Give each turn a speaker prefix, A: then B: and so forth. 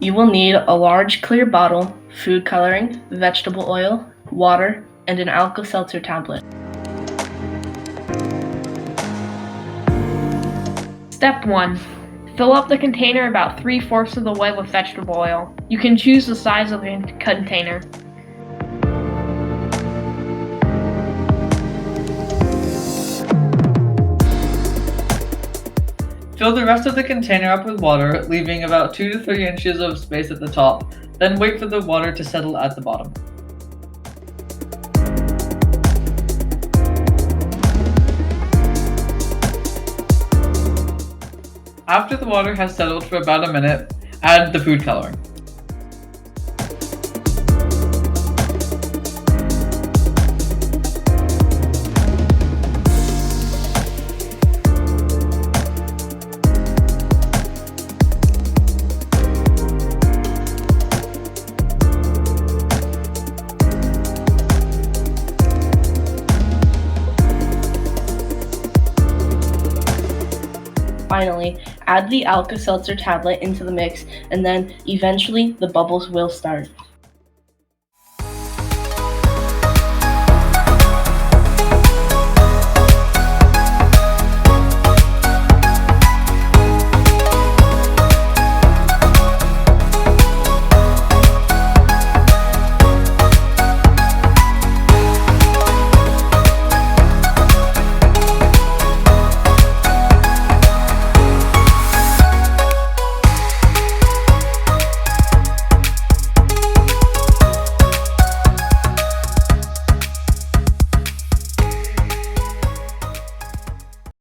A: You will need a large clear bottle, food coloring, vegetable oil, water, and an Alka-Seltzer tablet.
B: Step 1. Fill up the container about 3/4 of the way with vegetable oil. You can choose the size of the container.
C: Fill the rest of the container up with water, leaving about 2 to 3 inches of space at the top, then wait for the water to settle at the bottom. After the water has settled for about a minute, add the food coloring.
A: Finally, add the Alka-Seltzer tablet into the mix, and then eventually the bubbles will start.